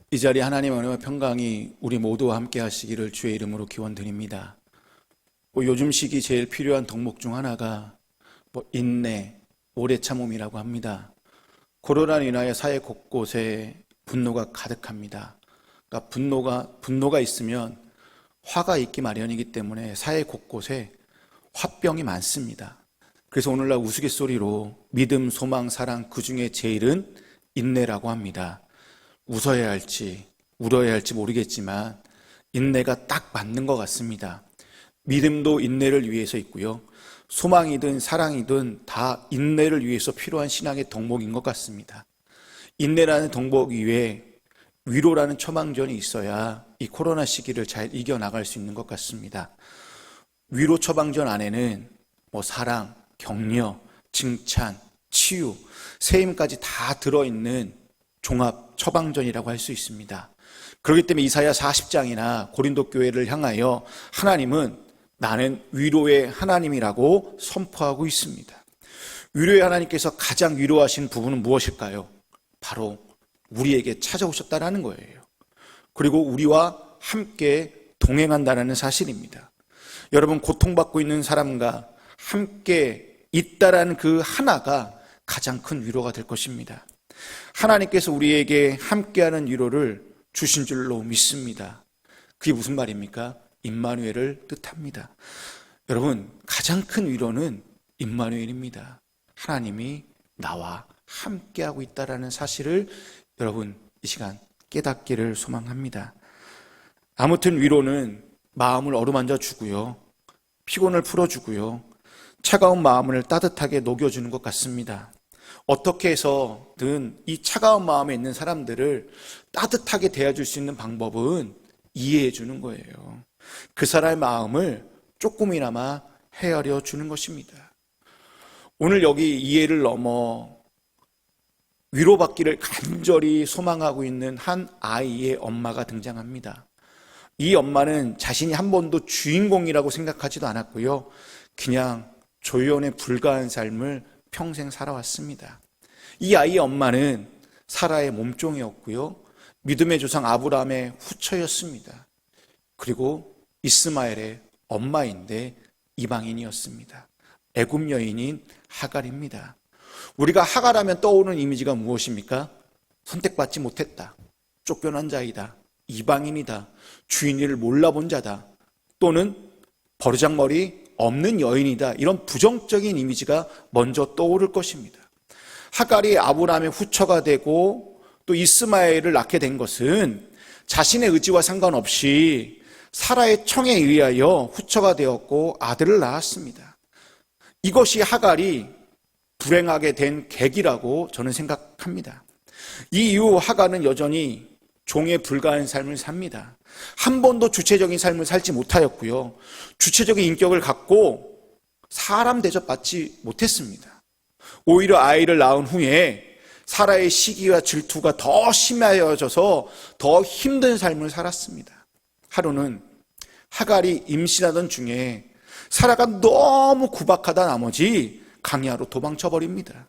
이 자리에 하나님의 은혜와 평강이 우리 모두와 함께 하시기를 주의 이름으로 기원드립니다. 요즘 시기 제일 필요한 덕목 중 하나가 인내, 오래 참음이라고 합니다. 코로나로 인하여 사회 곳곳에 분노가 가득합니다. 그러니까 분노가 있으면 화가 있기 마련이기 때문에 사회 곳곳에 화병이 많습니다. 그래서 오늘날 우스갯소리로 믿음, 소망, 사랑 그 중에 제일은 인내라고 합니다. 웃어야 할지 울어야 할지 모르겠지만 인내가 딱 맞는 것 같습니다. 믿음도 인내를 위해서 있고요. 소망이든 사랑이든 다 인내를 위해서 필요한 신앙의 덕목인 것 같습니다. 인내라는 덕목 위에 위로라는 처방전이 있어야 이 코로나 시기를 잘 이겨나갈 수 있는 것 같습니다. 위로 처방전 안에는 사랑, 격려, 칭찬, 치유, 세임까지 다 들어있는 종합 처방전이라고 할 수 있습니다. 그렇기 때문에 이사야 40장이나 고린도 교회를 향하여 하나님은 나는 위로의 하나님이라고 선포하고 있습니다. 위로의 하나님께서 가장 위로하신 부분은 무엇일까요? 바로 우리에게 찾아오셨다라는 거예요. 그리고 우리와 함께 동행한다는 사실입니다. 여러분, 고통받고 있는 사람과 함께 있다라는 그 하나가 가장 큰 위로가 될 것입니다. 하나님께서 우리에게 함께하는 위로를 주신 줄로 믿습니다. 그게 무슨 말입니까? 임마누엘을 뜻합니다. 여러분, 가장 큰 위로는 임마누엘입니다. 하나님이 나와 함께하고 있다는 사실을 여러분 이 시간 깨닫기를 소망합니다. 아무튼 위로는 마음을 어루만져 주고요, 피곤을 풀어주고요, 차가운 마음을 따뜻하게 녹여주는 것 같습니다. 어떻게 해서든 이 차가운 마음에 있는 사람들을 따뜻하게 대해줄 수 있는 방법은 이해해 주는 거예요. 그 사람의 마음을 조금이나마 헤아려 주는 것입니다. 오늘 여기 이해를 넘어 위로받기를 간절히 소망하고 있는 한 아이의 엄마가 등장합니다. 이 엄마는 자신이 한 번도 주인공이라고 생각하지도 않았고요, 그냥 조연에 불과한 삶을 평생 살아왔습니다. 이 아이의 엄마는 사라의 몸종이었고요, 믿음의 조상 아브라함의 후처였습니다. 그리고 이스마엘의 엄마인데 이방인이었습니다. 애굽 여인인 하갈입니다. 우리가 하갈하면 떠오르는 이미지가 무엇입니까? 선택받지 못했다, 쫓겨난 자이다, 이방인이다, 주인을 몰라본 자다, 또는 버르장머리 없는 여인이다, 이런 부정적인 이미지가 먼저 떠오를 것입니다. 하갈이 아브라함의 후처가 되고 또 이스마엘을 낳게 된 것은 자신의 의지와 상관없이 사라의 청에 의하여 후처가 되었고 아들을 낳았습니다. 이것이 하갈이 불행하게 된 계기라고 저는 생각합니다. 이 이후 하갈은 여전히 종에 불과한 삶을 삽니다. 한 번도 주체적인 삶을 살지 못하였고요, 주체적인 인격을 갖고 사람 대접받지 못했습니다. 오히려 아이를 낳은 후에 사라의 시기와 질투가 더 심해져서 더 힘든 삶을 살았습니다. 하루는 하갈이 임신하던 중에 사라가 너무 구박하다 나머지 강야로 도망쳐버립니다.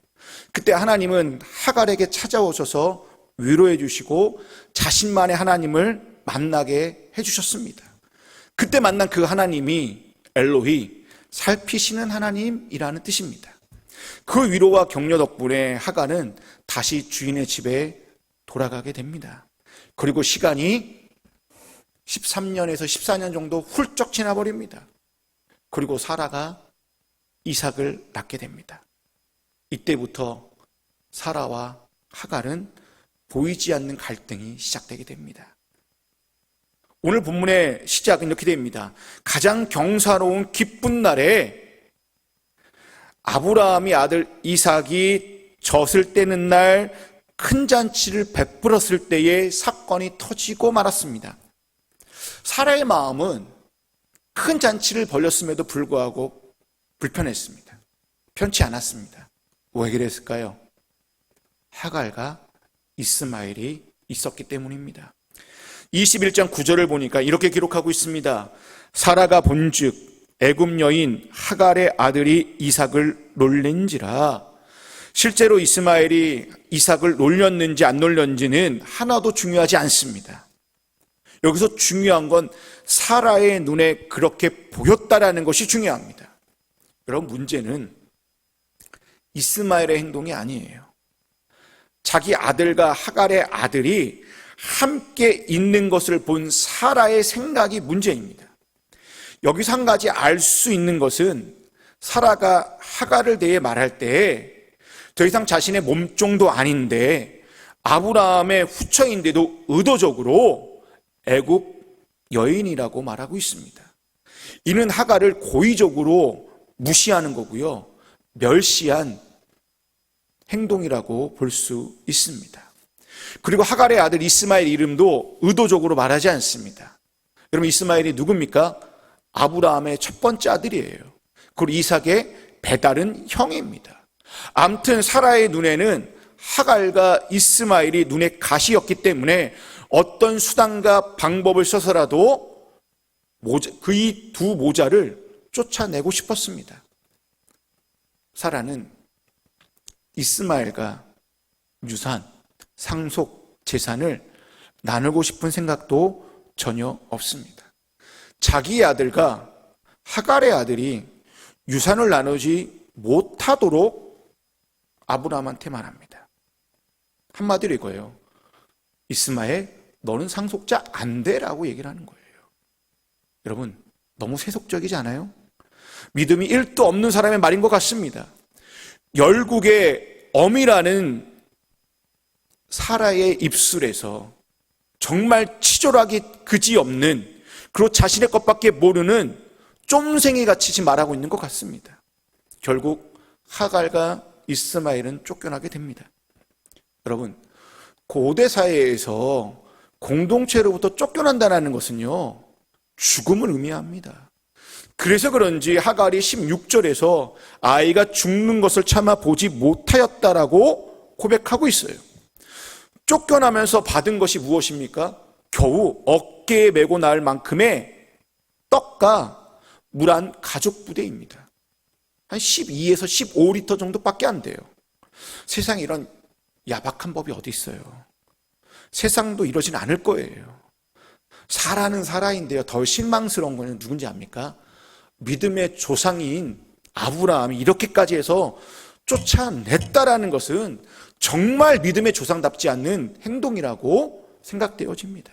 그때 하나님은 하갈에게 찾아오셔서 위로해 주시고 자신만의 하나님을 만나게 해주셨습니다. 그때 만난 그 하나님이 엘로히, 살피시는 하나님이라는 뜻입니다. 그 위로와 격려 덕분에 하갈은 다시 주인의 집에 돌아가게 됩니다. 그리고 시간이 13년에서 14년 정도 훌쩍 지나버립니다. 그리고 사라가 이삭을 낳게 됩니다. 이때부터 사라와 하갈은 보이지 않는 갈등이 시작되게 됩니다. 오늘 본문의 시작은 이렇게 됩니다. 가장 경사로운 기쁜 날에 아브라함이 아들 이삭이 젖을 떼는 날 큰 잔치를 베풀었을 때에 사건이 터지고 말았습니다. 사라의 마음은 큰 잔치를 벌였음에도 불구하고 불편했습니다. 편치 않았습니다. 왜 그랬을까요? 하갈과 이스마엘이 있었기 때문입니다. 21장 9절을 보니까 이렇게 기록하고 있습니다. 사라가 본즉 애굽 여인 하갈의 아들이 이삭을 놀린지라 실제로 이스마엘이 이삭을 놀렸는지 안 놀렸는지는 하나도 중요하지 않습니다. 여기서 중요한 건 사라의 눈에 그렇게 보였다라는 것이 중요합니다. 여러분, 문제는 이스마엘의 행동이 아니에요. 자기 아들과 하갈의 아들이 함께 있는 것을 본 사라의 생각이 문제입니다. 여기서 한 가지 알 수 있는 것은 사라가 하갈을 대해 말할 때 더 이상 자신의 몸종도 아닌데 아브라함의 후처인데도 의도적으로 애굽 여인이라고 말하고 있습니다. 이는 하갈을 고의적으로 무시하는 거고요, 멸시한 행동이라고 볼 수 있습니다. 그리고 하갈의 아들 이스마엘 이름도 의도적으로 말하지 않습니다. 여러분, 이스마엘이 누굽니까? 아브라함의 첫 번째 아들이에요. 그리고 이삭의 배다른 형입니다. 아무튼 사라의 눈에는 하갈과 이스마엘이 눈에 가시였기 때문에 어떤 수단과 방법을 써서라도 그 이 두 모자를 쫓아내고 싶었습니다. 사라는 이스마엘과 유산, 상속, 재산을 나누고 싶은 생각도 전혀 없습니다. 자기의 아들과 하갈의 아들이 유산을 나누지 못하도록 아브라함한테 말합니다. 한마디로 이거예요. 이스마엘, 너는 상속자 안 돼라고 얘기를 하는 거예요. 여러분, 너무 세속적이지 않아요? 믿음이 1도 없는 사람의 말인 것 같습니다. 열국의 어미라는 사라의 입술에서 정말 치졸하기 그지없는, 그리고 자신의 것밖에 모르는 쫌생이 같이 지금 말하고 있는 것 같습니다. 결국 하갈과 이스마엘은 쫓겨나게 됩니다. 여러분, 고대 사회에서 공동체로부터 쫓겨난다는 것은요, 죽음을 의미합니다. 그래서 그런지 하갈이 16절에서 아이가 죽는 것을 참아 보지 못하였다라고 고백하고 있어요. 쫓겨나면서 받은 것이 무엇입니까? 겨우 어깨에 메고 나을 만큼의 떡과 물 한 가죽 부대입니다. 한 12에서 15리터 정도밖에 안 돼요. 세상에 이런 야박한 법이 어디 있어요? 세상도 이러진 않을 거예요. 사라는 사라인데요, 더 실망스러운 거는 누군지 압니까? 믿음의 조상인 아브라함이 이렇게까지 해서 쫓아냈다라는 것은 정말 믿음의 조상답지 않는 행동이라고 생각되어집니다.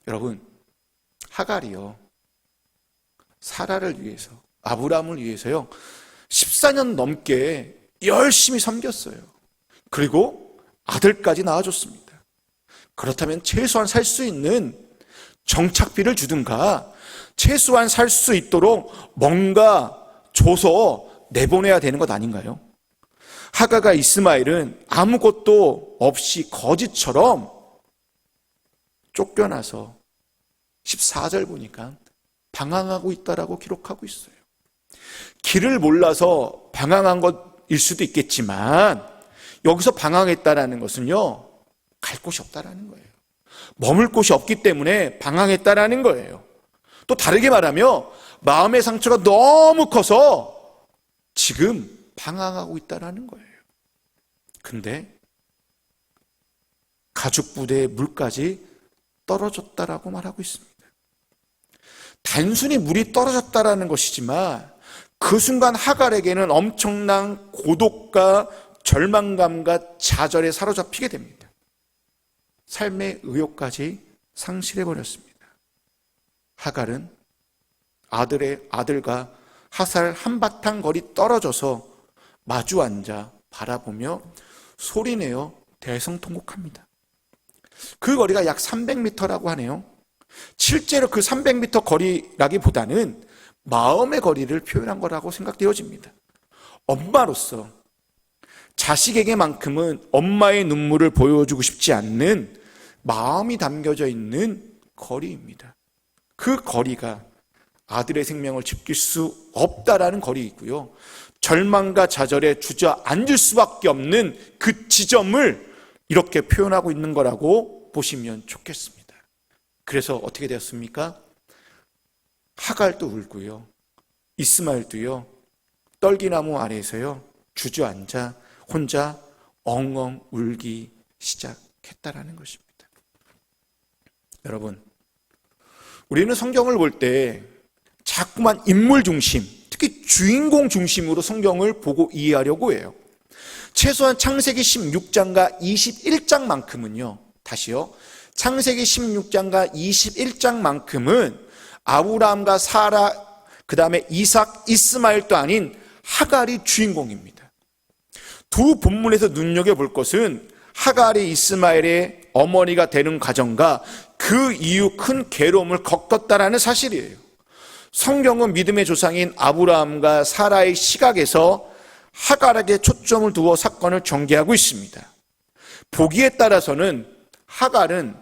여러분, 하갈이요, 사라를 위해서, 아브라함을 위해서요, 14년 넘게 열심히 섬겼어요. 그리고 아들까지 낳아줬습니다. 그렇다면 최소한 살 수 있는 정착비를 주든가, 최소한 살 수 있도록 뭔가 줘서 내보내야 되는 것 아닌가요? 하갈과 이스마엘은 아무것도 없이 거지처럼 쫓겨나서 14절 보니까 방황하고 있다라고 기록하고 있어요. 길을 몰라서 방황한 것일 수도 있겠지만, 여기서 방황했다라는 것은요, 갈 곳이 없다라는 거예요. 머물 곳이 없기 때문에 방황했다라는 거예요. 또 다르게 말하면 마음의 상처가 너무 커서 지금 방황하고 있다라는 거예요. 근데 가죽 부대에 물까지 떨어졌다라고 말하고 있습니다. 단순히 물이 떨어졌다라는 것이지만 그 순간 하갈에게는 엄청난 고독과 절망감과 좌절에 사로잡히게 됩니다. 삶의 의욕까지 상실해버렸습니다. 하갈은 아들과 하살 한바탕 거리 떨어져서 마주 앉아 바라보며 소리내어 대성통곡합니다. 그 거리가 약 300m라고 하네요. 실제로 그 300m 거리라기보다는 마음의 거리를 표현한 거라고 생각되어집니다. 엄마로서 자식에게만큼은 엄마의 눈물을 보여주고 싶지 않는 마음이 담겨져 있는 거리입니다. 그 거리가 아들의 생명을 지킬 수 없다라는 거리이고요, 절망과 좌절에 주저앉을 수밖에 없는 그 지점을 이렇게 표현하고 있는 거라고 보시면 좋겠습니다. 그래서 어떻게 되었습니까? 하갈도 울고요, 이스마엘도요, 떨기나무 아래에서요 주저앉아 혼자 엉엉 울기 시작했다라는 것입니다. 여러분, 우리는 성경을 볼 때 자꾸만 인물 중심, 특히 주인공 중심으로 성경을 보고 이해하려고 해요. 최소한 창세기 16장과 21장만큼은요, 다시요, 창세기 16장과 21장만큼은 아브라함과 사라, 그 다음에 이삭, 이스마엘도 아닌 하갈이 주인공입니다. 두 본문에서 눈여겨볼 것은 하갈이 이스마엘의 어머니가 되는 과정과 그 이후 큰 괴로움을 겪었다라는 사실이에요. 성경은 믿음의 조상인 아브라함과 사라의 시각에서 하갈에게 초점을 두어 사건을 전개하고 있습니다. 보기에 따라서는 하갈은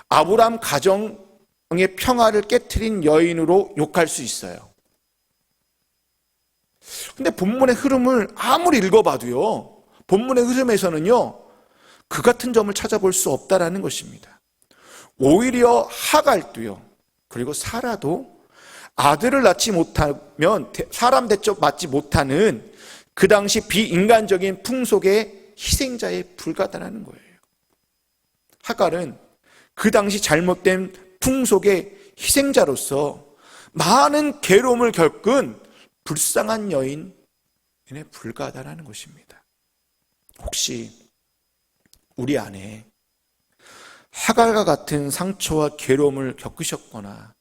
아브라함 가정의 평화를 깨트린 여인으로 욕할 수 있어요. 근데 본문의 흐름을 아무리 읽어봐도요, 본문의 흐름에서는요, 그 같은 점을 찾아볼 수 없다라는 것입니다. 오히려 하갈도요, 그리고 사라도 아들을 낳지 못하면 사람 대접 받지 못하는 그 당시 비인간적인 풍속의 희생자에 불과하다는 거예요. 하갈은 그 당시 잘못된 풍속의 희생자로서 많은 괴로움을 겪은 불쌍한 여인에 불과하다는 것입니다. 혹시 우리 안에 하갈과 같은 상처와 괴로움을 겪으셨거나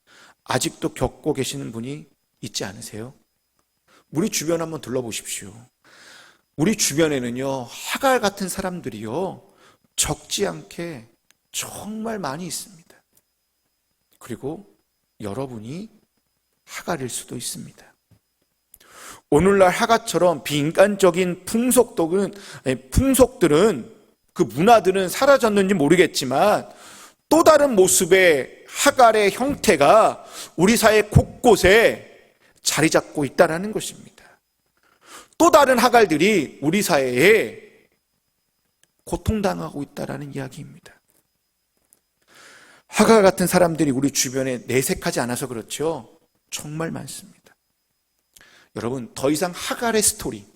아직도 겪고 계시는 분이 있지 않으세요? 우리 주변 한번 둘러보십시오. 우리 주변에는요, 하갈 같은 사람들이요, 적지 않게 정말 많이 있습니다. 그리고 여러분이 하갈일 수도 있습니다. 오늘날 하갈처럼 비인간적인 풍속들은, 그 문화들은 사라졌는지 모르겠지만 또 다른 모습의 하갈의 형태가 우리 사회 곳곳에 자리 잡고 있다는 것입니다. 또 다른 하갈들이 우리 사회에 고통당하고 있다는 이야기입니다. 하갈 같은 사람들이 우리 주변에 내색하지 않아서 그렇죠. 정말 많습니다. 여러분, 더 이상 하갈의 스토리,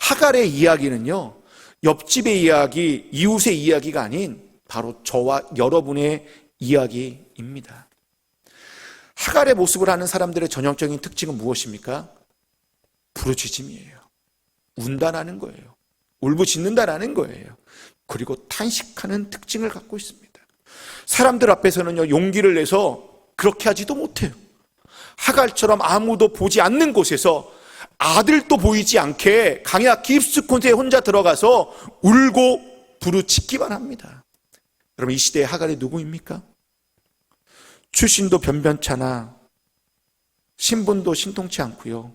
하갈의 이야기는요, 옆집의 이야기, 이웃의 이야기가 아닌 바로 저와 여러분의 이야기입니다. 하갈의 모습을 하는 사람들의 전형적인 특징은 무엇입니까? 부르짖음이에요. 운다라는 거예요. 울부짖는다라는 거예요. 그리고 탄식하는 특징을 갖고 있습니다. 사람들 앞에서는요, 용기를 내서 그렇게 하지도 못해요. 하갈처럼 아무도 보지 않는 곳에서 아들도 보이지 않게 강야 깊숙한 곳에 혼자 들어가서 울고 부르짖기만 합니다. 여러분, 이 시대의 하갈이 누구입니까? 출신도 변변찮아 신분도 신통치 않고요,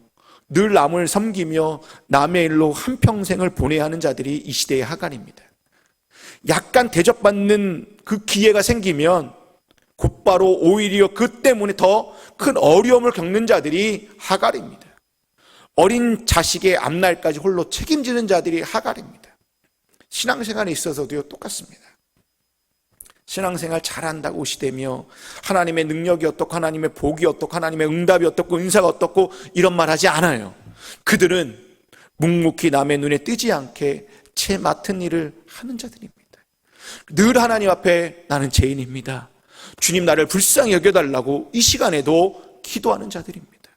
늘 남을 섬기며 남의 일로 한평생을 보내야 하는 자들이 이 시대의 하갈입니다. 약간 대접받는 그 기회가 생기면 곧바로 오히려 그 때문에 더 큰 어려움을 겪는 자들이 하갈입니다. 어린 자식의 앞날까지 홀로 책임지는 자들이 하갈입니다. 신앙생활에 있어서도요, 똑같습니다. 신앙생활 잘한다고 시대며 하나님의 능력이 어떻고 하나님의 복이 어떻고 하나님의 응답이 어떻고 은사가 어떻고 이런 말 하지 않아요. 그들은 묵묵히 남의 눈에 띄지 않게 제 맡은 일을 하는 자들입니다. 늘 하나님 앞에 나는 죄인입니다, 주님 나를 불쌍히 여겨달라고 이 시간에도 기도하는 자들입니다.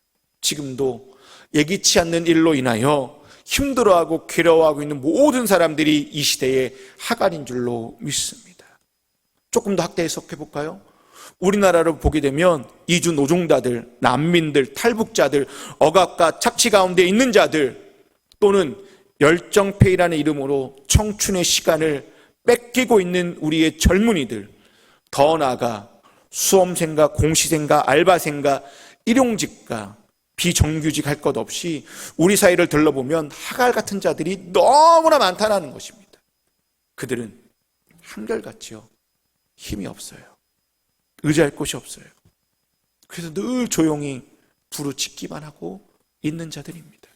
지금도 예기치 않는 일로 인하여 힘들어하고 괴로워하고 있는 모든 사람들이 이 시대의 하갈인 줄로 믿습니다. 조금 더 확대 해석해 볼까요? 우리나라를 보게 되면 이주 노동자들, 난민들, 탈북자들, 억압과 착취 가운데 있는 자들, 또는 열정페이라는 이름으로 청춘의 시간을 뺏기고 있는 우리의 젊은이들, 더 나아가 수험생과 공시생과 알바생과 일용직과 비정규직 할 것 없이 우리 사회를 들러보면 하갈 같은 자들이 너무나 많다는 것입니다. 그들은 한결같이요, 힘이 없어요. 의지할 곳이 없어요. 그래서 늘 조용히 부르짖기만 하고 있는 자들입니다.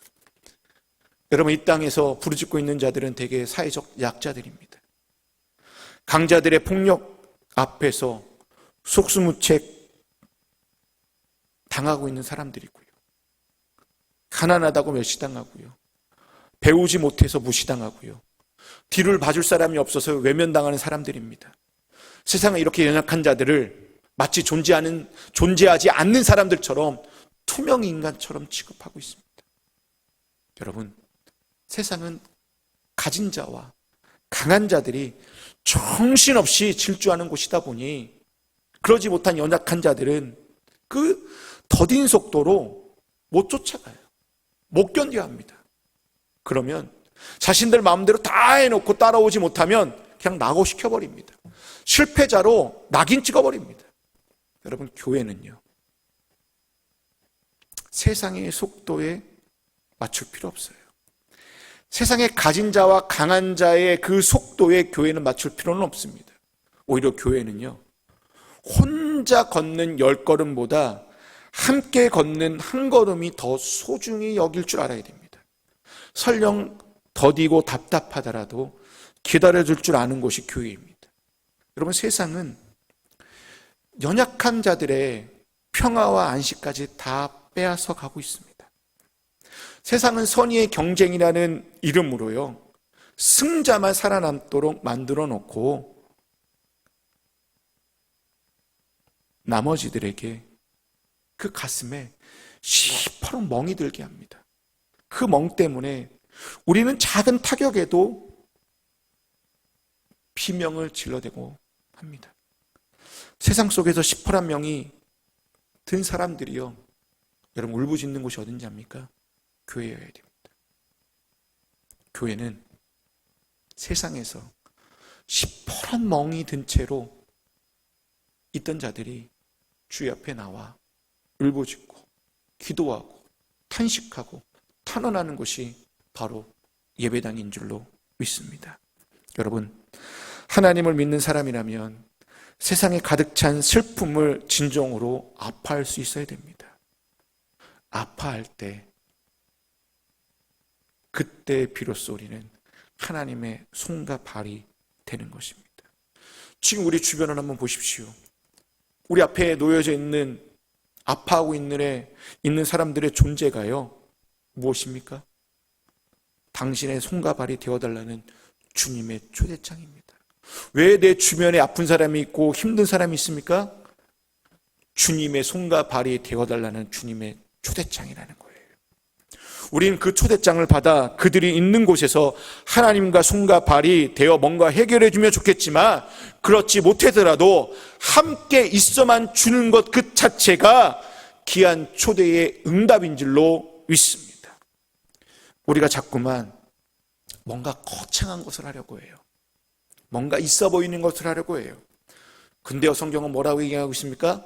여러분, 이 땅에서 부르짖고 있는 자들은 대개 사회적 약자들입니다. 강자들의 폭력 앞에서 속수무책 당하고 있는 사람들이고요, 가난하다고 멸시당하고요, 배우지 못해서 무시당하고요, 뒤를 봐줄 사람이 없어서 외면당하는 사람들입니다. 세상은 이렇게 연약한 자들을 마치 존재하지 않는 사람들처럼 투명 인간처럼 취급하고 있습니다. 여러분, 세상은 가진 자와 강한 자들이 정신없이 질주하는 곳이다 보니 그러지 못한 연약한 자들은 그 더딘 속도로 못 쫓아가요. 못 견뎌야 합니다. 그러면 자신들 마음대로 다 해놓고 따라오지 못하면 그냥 낙오시켜버립니다. 실패자로 낙인 찍어버립니다. 여러분, 교회는요, 세상의 속도에 맞출 필요 없어요. 세상의 가진 자와 강한 자의 그 속도에 교회는 맞출 필요는 없습니다. 오히려 교회는요, 혼자 걷는 10걸음보다 함께 걷는 한 걸음이 더 소중히 여길 줄 알아야 됩니다. 설령 더디고 답답하더라도 기다려줄 줄 아는 곳이 교회입니다. 여러분, 세상은 연약한 자들의 평화와 안식까지 다 빼앗아 가고 있습니다. 세상은 선의의 경쟁이라는 이름으로요, 승자만 살아남도록 만들어 놓고 나머지들에게 그 가슴에 시퍼런 멍이 들게 합니다. 그 멍 때문에 우리는 작은 타격에도 비명을 질러대고 합니다. 세상 속에서 시퍼런 명이 든 사람들이요, 여러분, 울부짖는 곳이 어딘지 압니까? 교회여야 됩니다. 교회는 세상에서 시퍼런 멍이 든 채로 있던 자들이 주의 앞에 나와 울부짖고 기도하고 탄식하고 탄원하는 곳이 바로 예배당인 줄로 믿습니다. 여러분, 하나님을 믿는 사람이라면 세상에 가득 찬 슬픔을 진정으로 아파할 수 있어야 됩니다. 아파할 때, 그때 비로소 우리는 하나님의 손과 발이 되는 것입니다. 지금 우리 주변을 한번 보십시오. 우리 앞에 놓여져 있는, 아파하고 있는 사람들의 존재가요, 무엇입니까? 당신의 손과 발이 되어달라는 주님의 초대장입니다. 왜 내 주변에 아픈 사람이 있고 힘든 사람이 있습니까? 주님의 손과 발이 되어달라는 주님의 초대장이라는 거예요. 우리는 그 초대장을 받아 그들이 있는 곳에서 하나님과 손과 발이 되어 뭔가 해결해 주면 좋겠지만, 그렇지 못하더라도 함께 있어만 주는 것 그 자체가 귀한 초대의 응답인 줄로 믿습니다. 우리가 자꾸만 뭔가 거창한 것을 하려고 해요. 뭔가 있어 보이는 것을 하려고 해요. 근데요, 성경은 뭐라고 얘기하고 있습니까?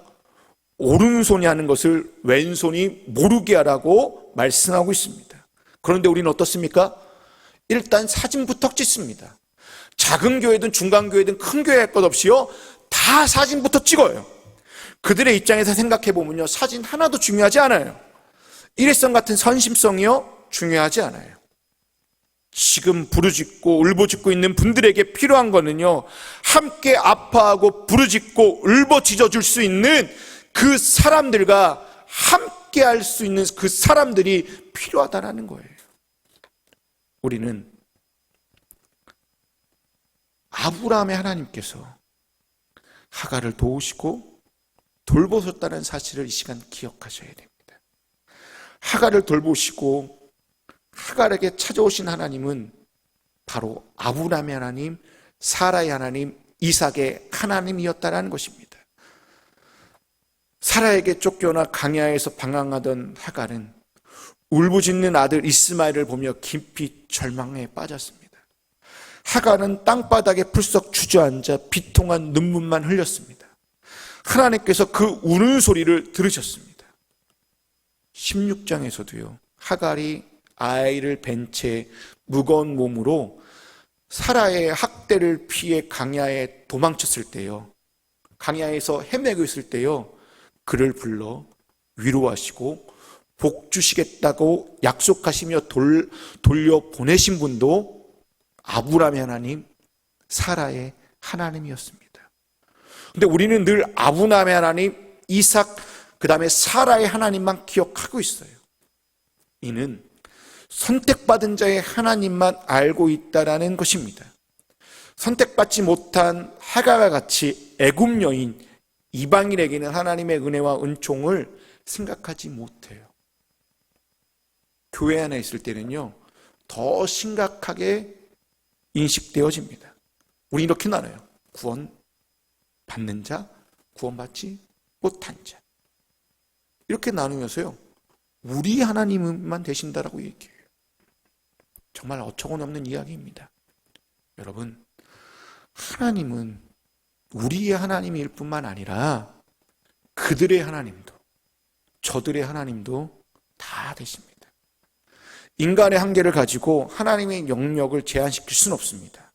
오른손이 하는 것을 왼손이 모르게 하라고 말씀하고 있습니다. 그런데 우리는 어떻습니까? 일단 사진부터 찍습니다. 작은 교회든 중간 교회든 큰 교회 할 것 없이요, 다 사진부터 찍어요. 그들의 입장에서 생각해 보면요, 사진 하나도 중요하지 않아요. 일회성 같은 선심성이요, 중요하지 않아요. 지금 부르짖고 울부짖고 있는 분들에게 필요한 거는요, 함께 아파하고 부르짖고 울부짖어 줄 수 있는 그 사람들과 함께 할 수 있는 그 사람들이 필요하다라는 거예요. 우리는 아브라함의 하나님께서 하갈을 도우시고 돌보셨다는 사실을 이 시간 기억하셔야 됩니다. 하갈을 돌보시고 하갈에게 찾아오신 하나님은 바로 아브라함의 하나님, 사라의 하나님, 이삭의 하나님이었다는 것입니다. 사라에게 쫓겨나 광야에서 방황하던 하갈은 울부짖는 아들 이스마엘을 보며 깊이 절망에 빠졌습니다. 하갈은 땅바닥에 풀썩 주저앉아 비통한 눈물만 흘렸습니다. 하나님께서 그 우는 소리를 들으셨습니다. 16장에서도요, 하갈이 아이를 벤 채 무거운 몸으로 사라의 학대를 피해 광야에 도망쳤을 때요, 광야에서 헤매고 있을 때요, 그를 불러 위로하시고 복 주시겠다고 약속하시며 돌려보내신 분도 아브라함의 하나님, 사라의 하나님이었습니다. 근데 우리는 늘 아브라함의 하나님, 이삭, 그 다음에 사라의 하나님만 기억하고 있어요. 이는 선택받은 자의 하나님만 알고 있다라는 것입니다. 선택받지 못한 하갈과 같이 애굽 여인, 이방인에게는 하나님의 은혜와 은총을 생각하지 못해요. 교회 안에 있을 때는요, 더 심각하게 인식되어집니다. 우리 이렇게 나눠요. 구원 받는 자, 구원받지 못한 자. 이렇게 나누면서요, 우리 하나님만 되신다라고 얘기해요. 정말 어처구니없는 이야기입니다. 여러분, 하나님은 우리의 하나님일 뿐만 아니라 그들의 하나님도, 저들의 하나님도 다 되십니다. 인간의 한계를 가지고 하나님의 영역을 제한시킬 수는 없습니다.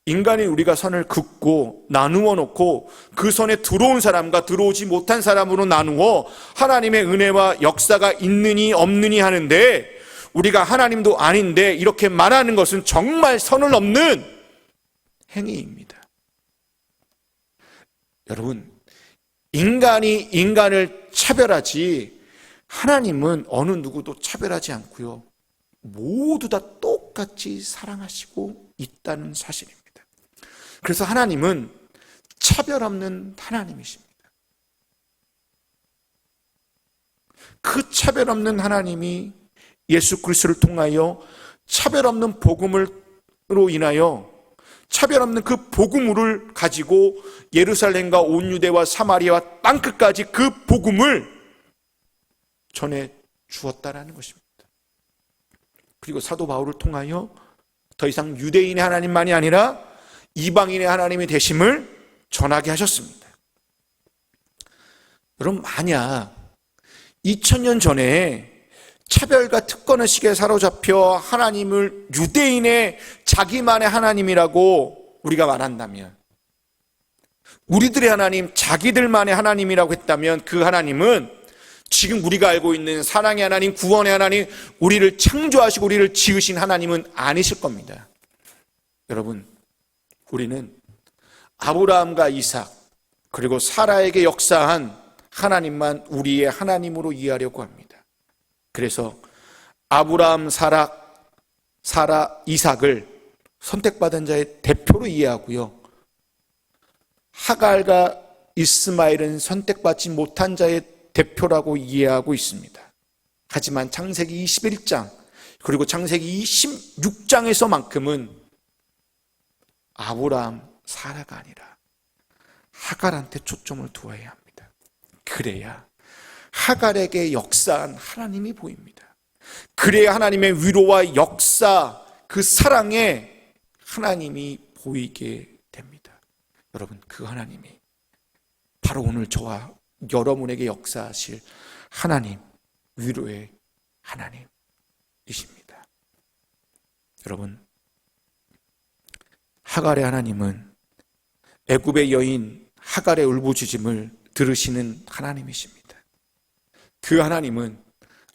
인간이 우리가 선을 긋고 나누어 놓고 그 선에 들어온 사람과 들어오지 못한 사람으로 나누어 하나님의 은혜와 역사가 있느니 없느니 하는데, 우리가 하나님도 아닌데 이렇게 말하는 것은 정말 선을 넘는 행위입니다. 여러분, 인간이 인간을 차별하지 하나님은 어느 누구도 차별하지 않고요, 모두 다 똑같이 사랑하시고 있다는 사실입니다. 그래서 하나님은 차별 없는 하나님이십니다. 그 차별 없는 하나님이 예수 그리스도를 통하여 차별 없는 복음으로 인하여 차별 없는 그 복음을 가지고 예루살렘과 온 유대와 사마리아와 땅끝까지 그 복음을 전해 주었다라는 것입니다. 그리고 사도 바울을 통하여 더 이상 유대인의 하나님만이 아니라 이방인의 하나님이 되심을 전하게 하셨습니다. 여러분, 만약 2000년 전에 차별과 특권의식에 사로잡혀 하나님을 유대인의 자기만의 하나님이라고 우리가 말한다면, 우리들의 하나님, 자기들만의 하나님이라고 했다면, 그 하나님은 지금 우리가 알고 있는 사랑의 하나님, 구원의 하나님, 우리를 창조하시고 우리를 지으신 하나님은 아니실 겁니다. 여러분, 우리는 아브라함과 이삭 그리고 사라에게 역사한 하나님만 우리의 하나님으로 이해하려고 합니다. 그래서 아브라함, 사라, 이삭을 선택받은 자의 대표로 이해하고요, 하갈과 이스마엘은 선택받지 못한 자의 대표라고 이해하고 있습니다. 하지만 창세기 21장 그리고 창세기 26장에서만큼은 아브라함, 사라가 아니라 하갈한테 초점을 두어야 합니다. 그래야 하갈에게 역사한 하나님이 보입니다. 그래야 하나님의 위로와 역사, 그 사랑에 하나님이 보이게 됩니다. 여러분, 그 하나님이 바로 오늘 저와 여러분에게 역사하실 하나님, 위로의 하나님이십니다. 여러분, 하갈의 하나님은 애굽의 여인 하갈의 울부짖음을 들으시는 하나님이십니다. 그 하나님은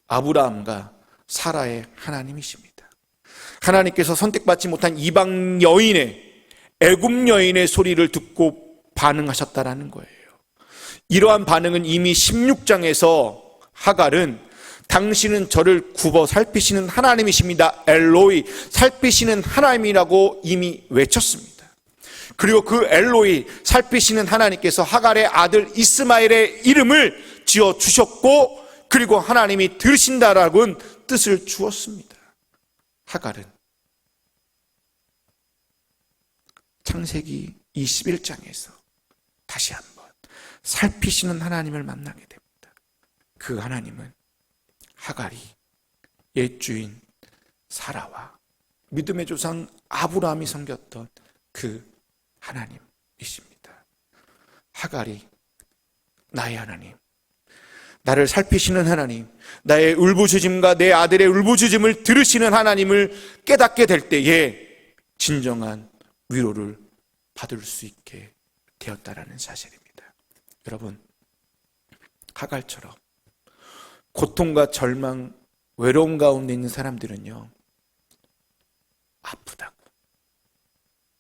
아브라함과 사라의 하나님이십니다. 하나님께서 선택받지 못한 이방 여인의, 애굽 여인의 소리를 듣고 반응하셨다라는 거예요. 이러한 반응은 이미 16장에서 하갈은 당신은 저를 굽어 살피시는 하나님이십니다, 엘로이, 살피시는 하나님이라고 이미 외쳤습니다. 그리고 그 엘로이, 살피시는 하나님께서 하갈의 아들 이스마엘의 이름을 지어주셨고, 그리고 하나님이 들으신다라고는 뜻을 주었습니다. 하갈은 창세기 21장에서 다시 한번 살피시는 하나님을 만나게 됩니다. 그 하나님은 하갈이 옛 주인 사라와 믿음의 조상 아브라함이 섬겼던 그 하나님이십니다. 하갈이 나의 하나님, 나를 살피시는 하나님, 나의 울부짖음과 내 아들의 울부짖음을 들으시는 하나님을 깨닫게 될 때에 진정한 위로를 받을 수 있게 되었다라는 사실입니다. 여러분, 하갈처럼 고통과 절망, 외로움 가운데 있는 사람들은요, 아프다고,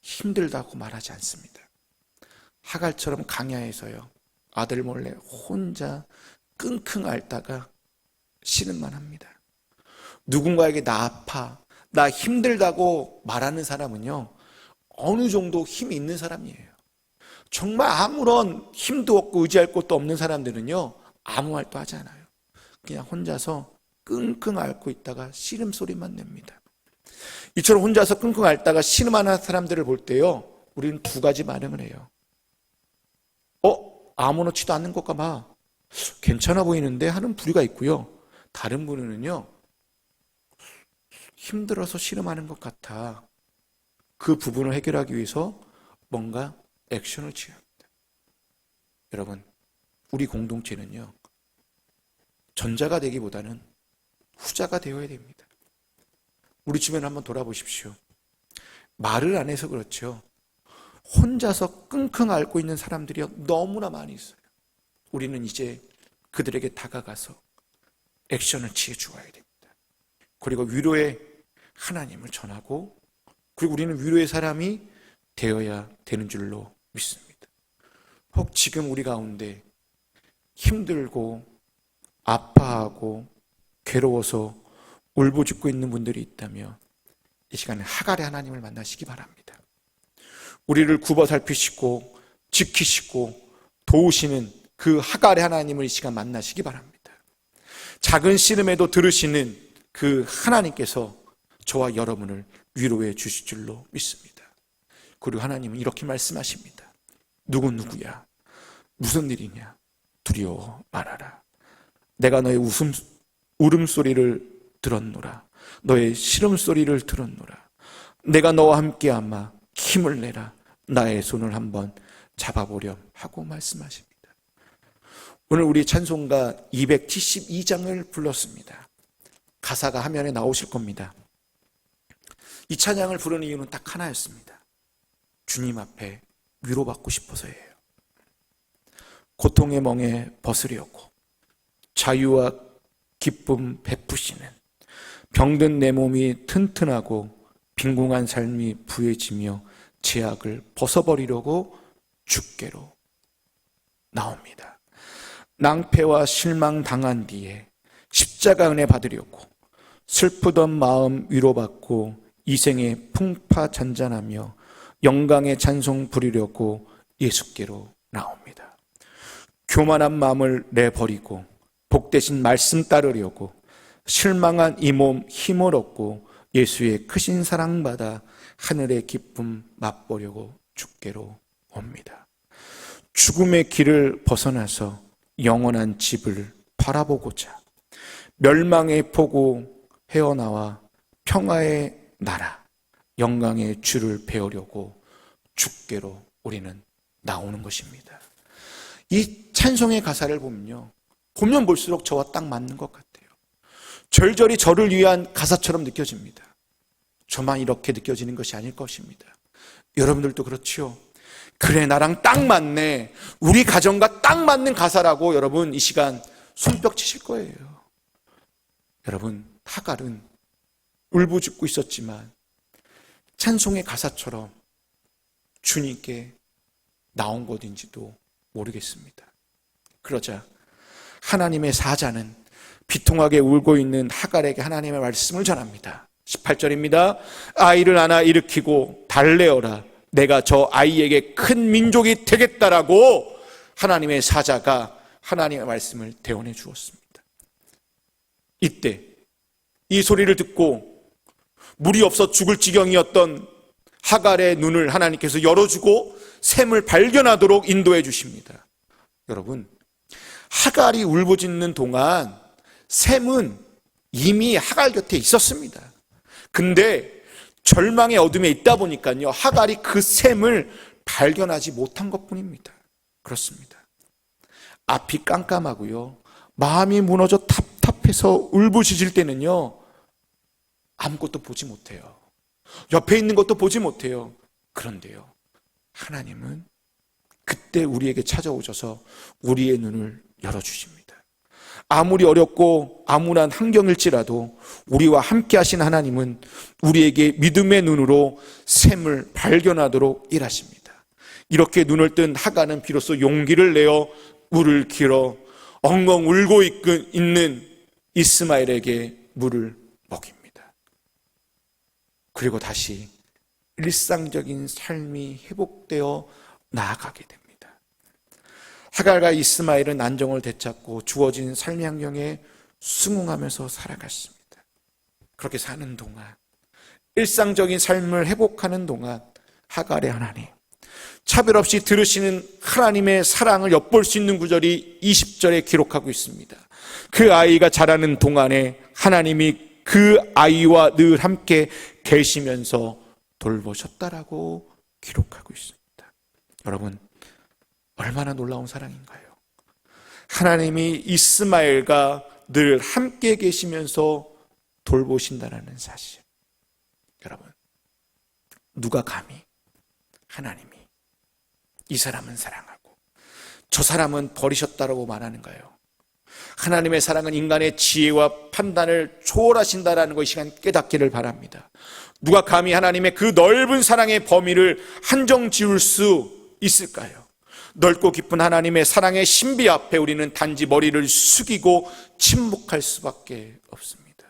힘들다고 말하지 않습니다. 하갈처럼 강야에서요, 아들 몰래 혼자 끙끙 앓다가 신음만 합니다. 누군가에게 나 아파, 나 힘들다고 말하는 사람은요, 어느 정도 힘이 있는 사람이에요. 정말 아무런 힘도 없고 의지할 곳도 없는 사람들은요, 아무 말도 하지 않아요. 그냥 혼자서 끙끙 앓고 있다가 씨름소리만 냅니다. 이처럼 혼자서 끙끙 앓다가 씨름하는 사람들을 볼 때요, 우리는 두 가지 반응을 해요. 아무렇지도 않는 것과 봐, 괜찮아 보이는데 하는 부류가 있고요. 다른 부류는요, 힘들어서 씨름하는 것 같아. 그 부분을 해결하기 위해서 뭔가 액션을 취합니다. 여러분, 우리 공동체는요, 전자가 되기보다는 후자가 되어야 됩니다. 우리 주변을 한번 돌아보십시오. 말을 안 해서 그렇죠. 혼자서 끙끙 앓고 있는 사람들이 너무나 많이 있어요. 우리는 이제 그들에게 다가가서 액션을 취해 주어야 됩니다. 그리고 위로의 하나님을 전하고, 그리고 우리는 위로의 사람이 되어야 되는 줄로 믿습니다. 혹 지금 우리 가운데 힘들고 아파하고 괴로워서 울부짖고 있는 분들이 있다면 이 시간에 하갈의 하나님을 만나시기 바랍니다. 우리를 굽어 살피시고 지키시고 도우시는 그 하갈의 하나님을 이 시간 만나시기 바랍니다. 작은 씨름에도 들으시는 그 하나님께서 저와 여러분을 위로해 주실 줄로 믿습니다. 그리고 하나님은 이렇게 말씀하십니다. 누구야? 무슨 일이냐? 두려워 말아라. 내가 너의 울음소리를 들었노라. 너의 시름소리를 들었노라. 내가 너와 함께 아마 힘을 내라. 나의 손을 한번 잡아보렴 하고 말씀하십니다. 오늘 우리 찬송가 272장을 불렀습니다. 가사가 화면에 나오실 겁니다. 이 찬양을 부르는 이유는 딱 하나였습니다. 주님 앞에 위로받고 싶어서예요. 고통의 멍에 벗으려고 자유와 기쁨 베푸시는, 병든 내 몸이 튼튼하고 빈궁한 삶이 부해지며 죄악을 벗어버리려고 주께로 나옵니다. 낭패와 실망 당한 뒤에 십자가 은혜 받으려고 슬프던 마음 위로받고 이생의 풍파 잔잔하며 영광의 찬송 부리려고 예수께로 나옵니다. 교만한 마음을 내버리고 복되신 말씀 따르려고 실망한 이 몸 힘을 얻고 예수의 크신 사랑받아 하늘의 기쁨 맛보려고 주께로 옵니다. 죽음의 길을 벗어나서 영원한 집을 바라보고자 멸망의 포고 헤어나와 평화의 나라 영광의 주를 배우려고 주께로 우리는 나오는 것입니다. 이 찬송의 가사를 보면요, 보면 볼수록 저와 딱 맞는 것 같아요. 절절히 저를 위한 가사처럼 느껴집니다. 저만 이렇게 느껴지는 것이 아닐 것입니다. 여러분들도 그렇지요? 그래, 나랑 딱 맞네, 우리 가정과 딱 맞는 가사라고 여러분 이 시간 손뼉 치실 거예요. 여러분, 하갈은 울부짖고 있었지만 찬송의 가사처럼 주님께 나온 것인지도 모르겠습니다. 그러자 하나님의 사자는 비통하게 울고 있는 하갈에게 하나님의 말씀을 전합니다. 18절입니다. 아이를 안아 일으키고 달래어라. 내가 저 아이에게 큰 민족이 되겠다라고 하나님의 사자가 하나님의 말씀을 대언해 주었습니다. 이때 이 소리를 듣고 물이 없어 죽을 지경이었던 하갈의 눈을 하나님께서 열어주고 샘을 발견하도록 인도해 주십니다. 여러분, 하갈이 울부짖는 동안 샘은 이미 하갈 곁에 있었습니다. 근데 절망의 어둠에 있다 보니까요, 하갈이 그 샘을 발견하지 못한 것뿐입니다. 그렇습니다. 앞이 깜깜하고요, 마음이 무너져 답답해서 울부짖을 때는요, 아무것도 보지 못해요. 옆에 있는 것도 보지 못해요. 그런데요, 하나님은 그때 우리에게 찾아오셔서 우리의 눈을 열어주십니다. 아무리 어렵고 암울한 환경일지라도 우리와 함께 하신 하나님은 우리에게 믿음의 눈으로 샘을 발견하도록 일하십니다. 이렇게 눈을 뜬 하갈은 비로소 용기를 내어 물을 길어 엉엉 울고 있는 이스마엘에게 물을 먹입니다. 그리고 다시 일상적인 삶이 회복되어 나아가게 됩니다. 하갈과 이스마엘은 안정을 되찾고 주어진 삶의 환경에 순응하면서 살아갔습니다. 그렇게 사는 동안, 일상적인 삶을 회복하는 동안 하갈의 하나님, 차별 없이 들으시는 하나님의 사랑을 엿볼 수 있는 구절이 20절에 기록하고 있습니다. 그 아이가 자라는 동안에 하나님이 그 아이와 늘 함께 계시면서 돌보셨다라고 기록하고 있습니다. 여러분, 얼마나 놀라운 사랑인가요? 하나님이 이스마엘과 늘 함께 계시면서 돌보신다라는 사실. 여러분, 누가 감히 하나님이 이 사람은 사랑하고 저 사람은 버리셨다라고 말하는가요? 하나님의 사랑은 인간의 지혜와 판단을 초월하신다라는 것이 시간 깨닫기를 바랍니다. 누가 감히 하나님의 그 넓은 사랑의 범위를 한정 지을 수 있을까요? 넓고 깊은 하나님의 사랑의 신비 앞에 우리는 단지 머리를 숙이고 침묵할 수밖에 없습니다.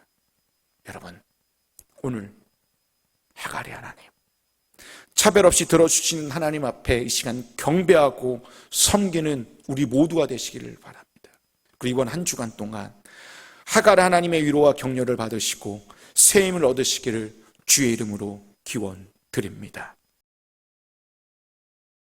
여러분, 오늘 하갈의 하나님, 차별 없이 들어주시는 하나님 앞에 이 시간 경배하고 섬기는 우리 모두가 되시기를 바랍니다. 그리고 이번 한 주간 동안 하갈 하나님의 위로와 격려를 받으시고 새 힘을 얻으시기를 주의 이름으로 기원드립니다.